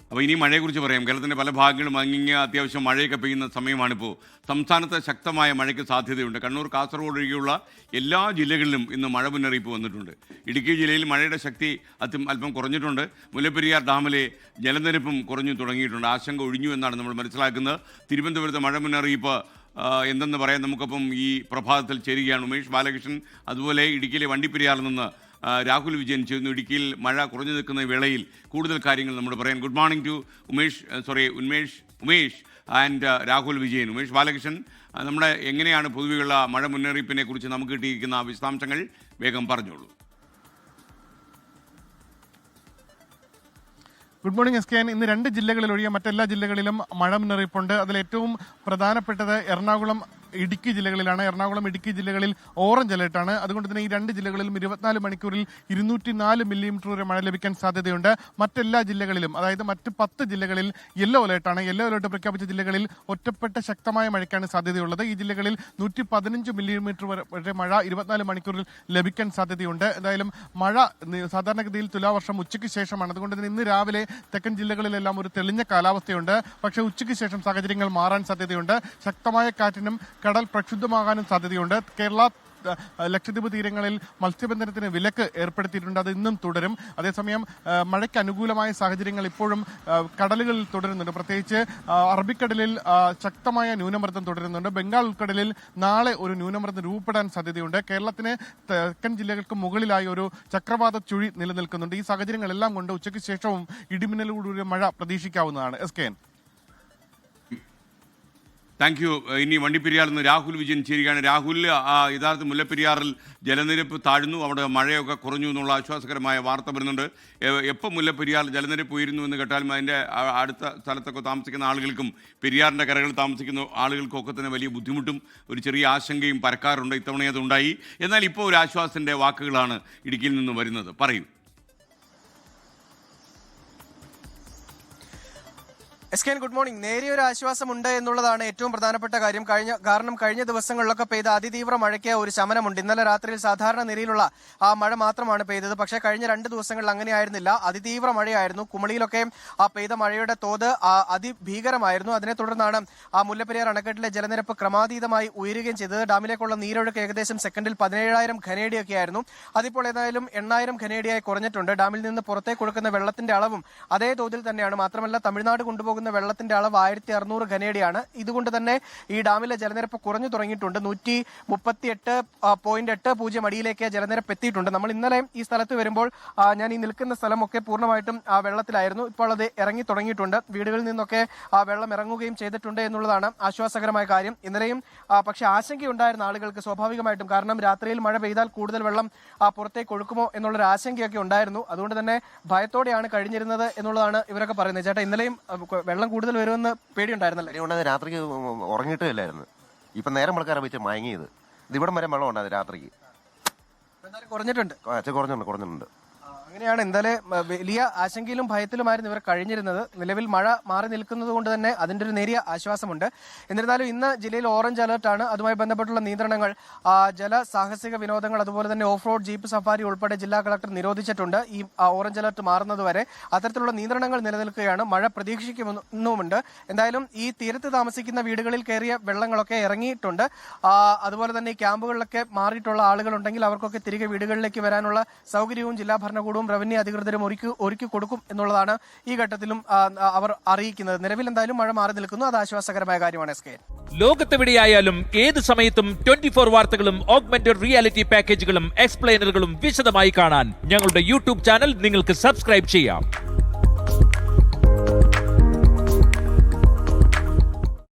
അപ്പോൾ ഇനി മഴയെക്കുറിച്ച് പറയാം. കേരളത്തിൻ്റെ പല ഭാഗങ്ങളും മങ്ങിയ അത്യാവശ്യം മഴയൊക്കെ പെയ്യുന്ന സമയമാണിപ്പോൾ. സംസ്ഥാനത്ത് ശക്തമായ മഴയ്ക്ക് സാധ്യതയുണ്ട്. കണ്ണൂർ, കാസർഗോഡ് ഒഴികെയുള്ള എല്ലാ ജില്ലകളിലും ഇന്ന് മഴ മുന്നറിയിപ്പ് വന്നിട്ടുണ്ട്. ഇടുക്കി ജില്ലയിൽ മഴയുടെ ശക്തി അല്പം കുറഞ്ഞിട്ടുണ്ട്. മുല്ലപ്പെരിയാർ ഡാമിലെ ജലനിരപ്പും കുറഞ്ഞു തുടങ്ങിയിട്ടുണ്ട്. ആശങ്ക ഒഴിഞ്ഞു എന്നാണ് നമ്മൾ മനസ്സിലാക്കുന്നത്. തിരുവനന്തപുരത്ത് മഴ മുന്നറിയിപ്പ് എന്തെന്ന് പറയാൻ നമുക്കപ്പം ഈ പ്രഭാതത്തിൽ ചേരുകയാണ് ഉമേഷ് ബാലകൃഷ്ണൻ. അതുപോലെ ഇടുക്കിയിലെ വണ്ടിപ്പെരിയാറിൽ നിന്ന് രാഹുൽ വിജയൻ ചെയ്യുന്നു. ഇടുക്കിയിൽ മഴ കുറഞ്ഞു നിൽക്കുന്ന വേളയിൽ കൂടുതൽ കാര്യങ്ങൾ നമ്മൾ പറയാൻ good morning to Umesh and Rahul Vijayan. Umesh Balakrishnan, നമ്മുടെ എങ്ങനെയാണ് പൊതുവെയുള്ള മഴ മുന്നറിയിപ്പിനെ കുറിച്ച് നമുക്ക് കിട്ടിയിരിക്കുന്ന വിശദാംശങ്ങൾ വേഗം പറഞ്ഞോളൂ. Good morning S K. ഇന്ന് 2 ജില്ലകളിൽ ഒഴികെ മറ്റെല്ലാ ജില്ലകളിലും മഴ മുന്നറിയിപ്പുണ്ട്. അതിൽ ഏറ്റവും പ്രധാനപ്പെട്ടത് എറണാകുളം, ഇടുക്കി ജില്ലകളിലാണ്. എറണാകുളം, ഇടുക്കി ജില്ലകളിൽ ഓറഞ്ച് അലേർട്ടാണ്. അതുകൊണ്ട് തന്നെ ഈ 2 ജില്ലകളിലും 24 മണിക്കൂറിൽ 204 മില്ലിമീറ്റർ വരെ മഴ ലഭിക്കാൻ സാധ്യതയുണ്ട്. മറ്റെല്ലാ ജില്ലകളിലും, അതായത് മറ്റ് 10 ജില്ലകളിൽ യെല്ലോ അലേർട്ടാണ്. യെല്ലോ അലേർട്ട് പ്രഖ്യാപിച്ച ജില്ലകളിൽ ഒറ്റപ്പെട്ട ശക്തമായ മഴയ്ക്കാണ് സാധ്യതയുള്ളത്. ഈ ജില്ലകളിൽ 115 മില്ലിമീറ്റർ വരെ മഴ 24 മണിക്കൂറിൽ ലഭിക്കാൻ സാധ്യതയുണ്ട്. എന്തായാലും മഴ സാധാരണഗതിയിൽ തുലാവർഷം ഉച്ചയ്ക്ക് ശേഷമാണ്. അതുകൊണ്ട് തന്നെ ഇന്ന് രാവിലെ തെക്കൻ ജില്ലകളിലെല്ലാം ഒരു തെളിഞ്ഞ കാലാവസ്ഥയുണ്ട്. പക്ഷേ ഉച്ചയ്ക്ക് ശേഷം സാഹചര്യങ്ങൾ മാറാൻ സാധ്യതയുണ്ട്. ശക്തമായ കാറ്റിനും കടൽ പ്രക്ഷുബ്ധമാകാനും സാധ്യതയുണ്ട്. കേരള, ലക്ഷദ്വീപ് തീരങ്ങളിൽ മത്സ്യബന്ധനത്തിന് വിലക്ക് ഏർപ്പെടുത്തിയിട്ടുണ്ട്. അത് ഇന്നും തുടരും. അതേസമയം മഴയ്ക്ക് അനുകൂലമായ സാഹചര്യങ്ങൾ ഇപ്പോഴും കടലുകളിൽ തുടരുന്നുണ്ട്. പ്രത്യേകിച്ച് അറബിക്കടലിൽ ശക്തമായ ന്യൂനമർദ്ദം തുടരുന്നുണ്ട്. ബംഗാൾ ഉൾക്കടലിൽ നാളെ ഒരു ന്യൂനമർദ്ദം രൂപപ്പെടാൻ സാധ്യതയുണ്ട്. കേരളത്തിന് തെക്കൻ ജില്ലകൾക്ക് മുകളിലായി ഒരു ചക്രവാത ചുഴി നിലനിൽക്കുന്നുണ്ട്. ഈ സാഹചര്യങ്ങളെല്ലാം കൊണ്ട് ഉച്ചയ്ക്ക് ശേഷവും ഇടിമിന്നലോടുകൂടിയ മഴ പ്രതീക്ഷിക്കാവുന്നതാണ്. S K. Thank you. ഇനി വണ്ടിപ്പെരിയാറിൽ നിന്ന് രാഹുൽ വിജയൻ ചേരുകയാണ്. രാഹുൽ, യഥാർത്ഥ മുല്ലപ്പെരിയാറിൽ ജലനിരപ്പ് താഴ്ന്നു, അവിടെ മഴയൊക്കെ കുറഞ്ഞു എന്നുള്ള ആശ്വാസകരമായ വാർത്ത വരുന്നുണ്ട്. എപ്പോൾ മുല്ലപ്പെരിയാർ ജലനിരപ്പ് ഉയരുന്നു എന്ന് കേട്ടാലും അതിൻ്റെ അടുത്ത സ്ഥലത്തൊക്കെ താമസിക്കുന്ന ആളുകൾക്കും പെരിയാറിൻ്റെ കരകളിൽ താമസിക്കുന്ന ആളുകൾക്കും ഒക്കെ തന്നെ വലിയ ബുദ്ധിമുട്ടും ഒരു ചെറിയ ആശങ്കയും പരക്കാറുണ്ട്. ഇത്തവണ അതുണ്ടായി. എന്നാൽ ഇപ്പോൾ ഒരു ആശ്വാസത്തിൻ്റെ വാക്കുകളാണ് ഇടുക്കിയിൽ നിന്ന് വരുന്നത്. പറയൂ. S K, good morning. നേരിയൊരു ആശ്വാസമുണ്ട് എന്നുള്ളതാണ് ഏറ്റവും പ്രധാനപ്പെട്ട കാര്യം. കാരണം കഴിഞ്ഞ ദിവസങ്ങളിലൊക്കെ പെയ്ത അതിതീവ്ര മഴയ്ക്ക് ഒരു ശമനമുണ്ട്. ഇന്നലെ രാത്രിയിൽ സാധാരണ നിലയിലുള്ള ആ മഴ മാത്രമാണ് പെയ്തത്. പക്ഷേ കഴിഞ്ഞ 2 ദിവസങ്ങളിൽ അങ്ങനെയായിരുന്നില്ല. അതിതീവ്ര മഴയായിരുന്നു. കുമളിയിലൊക്കെ ആ പെയ്ത മഴയുടെ തോത് അതിഭീകരമായിരുന്നു. അതിനെ തുടർന്നാണ് ആ മുല്ലപ്പെരിയാർ അണക്കെട്ടിലെ ജലനിരപ്പ് ക്രമാതീതമായി ഉയരുകയും ചെയ്തത്. ഡാമിലേക്കുള്ള നീരൊഴുക്ക് ഏകദേശം സെക്കൻഡിൽ 17,000 ഘനയടിയൊക്കെ ആയിരുന്നു. അതിപ്പോൾ ഏതായാലും 8,000 ഘനയടിയായി കുറഞ്ഞിട്ടുണ്ട്. ഡാമിൽ നിന്ന് പുറത്തേക്ക് കൊടുക്കുന്ന വെള്ളത്തിന്റെ അളവും അതേ തോതിൽ തന്നെയാണ്. മാത്രമല്ല തമിഴ്നാട് കൊണ്ടുപോകുന്ന വെള്ളത്തിന്റെ അളവ് 1600 ഘനയടിയാണ്. ഇതുകൊണ്ട് തന്നെ ഈ ഡാമിലെ ജലനിരപ്പ് കുറഞ്ഞു തുടങ്ങിയിട്ടുണ്ട്. 138.80 അടിയിലേക്ക് ജലനിരപ്പ് എത്തിയിട്ടുണ്ട്. നമ്മൾ ഇന്നലെ ഈ സ്ഥലത്ത് വരുമ്പോൾ ഞാൻ ഈ നിൽക്കുന്ന സ്ഥലമൊക്കെ പൂർണ്ണമായിട്ടും വെള്ളത്തിലായിരുന്നു. ഇപ്പോൾ അത് ഇറങ്ങി തുടങ്ങിയിട്ടുണ്ട്. വീടുകളിൽ നിന്നൊക്കെ വെള്ളം ഇറങ്ങുകയും ചെയ്തിട്ടുണ്ട് എന്നുള്ളതാണ് ആശ്വാസകരമായ കാര്യം. ഇന്നലെയും പക്ഷെ ആശങ്കയുണ്ടായിരുന്ന ആളുകൾക്ക് സ്വാഭാവികമായിട്ടും, കാരണം രാത്രിയിൽ മഴ പെയ്താൽ കൂടുതൽ വെള്ളം പുറത്തേക്ക് ഒഴുക്കുമോ എന്നുള്ളൊരു ആശങ്കയൊക്കെ ഉണ്ടായിരുന്നു. അതുകൊണ്ട് തന്നെ ഭയത്തോടെയാണ് കഴിഞ്ഞിരുന്നത് എന്നുള്ളതാണ് ഇവരൊക്കെ പറയുന്നത്. ചേട്ടാ, ഇന്നലെയും വെള്ളം കൂടുതൽ വരുമെന്ന് പേടിയുണ്ടായിരുന്നല്ലേ? രാത്രിക്ക് ഉറങ്ങിയിട്ടില്ലായിരുന്നു. ഇപ്പൊ നേരം വെളുക്കാരെ വെച്ച് മയങ്ങിയത്. ഇത് ഇവിടം വരെ വെള്ളം ഉണ്ടായത് രാത്രിക്ക്. കുറഞ്ഞിട്ടുണ്ട്. അങ്ങനെയാണ്. ഇന്നലെ വലിയ ആശങ്കയിലും ഭയത്തിലുമായിരുന്നു ഇവർ കഴിഞ്ഞിരുന്നത്. നിലവിൽ മഴ മാറി നിൽക്കുന്നത് കൊണ്ട് തന്നെ അതിന്റെ ഒരു നേരിയ ആശ്വാസമുണ്ട്. എന്നിരുന്നാലും ഇന്ന് ജില്ലയിൽ ഓറഞ്ച് അലർട്ടാണ്. അതുമായി ബന്ധപ്പെട്ടുള്ള നിയന്ത്രണങ്ങൾ, ജല സാഹസിക വിനോദങ്ങൾ, അതുപോലെ തന്നെ ഓഫ് റോഡ് ജീപ്പ് സഫാരി ഉൾപ്പെടെ ജില്ലാ കളക്ടർ നിരോധിച്ചിട്ടുണ്ട്. ഈ ഓറഞ്ച് അലർട്ട് മാറുന്നതുവരെ അത്തരത്തിലുള്ള നിയന്ത്രണങ്ങൾ നിലനിൽക്കുകയാണ്. മഴ പ്രതീക്ഷിക്കുന്നുമുണ്ട്. എന്തായാലും ഈ തീരത്ത് താമസിക്കുന്ന വീടുകളിൽ കയറിയ വെള്ളങ്ങളൊക്കെ ഇറങ്ങിയിട്ടുണ്ട്. അതുപോലെ തന്നെ ഈ ക്യാമ്പുകളിലൊക്കെ മാറിയിട്ടുള്ള ആളുകളുണ്ടെങ്കിൽ അവർക്കൊക്കെ തിരികെ വീടുകളിലേക്ക് വരാനുള്ള സൗകര്യവും ജില്ലാ ഭരണകൂടവും റവന്യൂ അധികൃതരും ഒരുക്കി കൊടുക്കും എന്നുള്ളതാണ് ഈ ഘട്ടത്തിലും അവർ അറിയിക്കുന്നത്. നിലവിൽ എന്തായാലും മഴ മാറി നിൽക്കുന്നു. അത് ആശ്വാസകരമായ കാര്യമാണ്. എസ് കെ, ലോകത്തെവിടെയായാലും ഏത് സമയത്തും 24 വാർത്തകളും ഓഗ്മെന്റഡ് റിയാലിറ്റി പാക്കേജുകളും എക്സ്പ്ലെയിനറുകളും വിശദമായി കാണാൻ ഞങ്ങളുടെ യൂട്യൂബ് ചാനൽ നിങ്ങൾക്ക് സബ്സ്ക്രൈബ് ചെയ്യാം.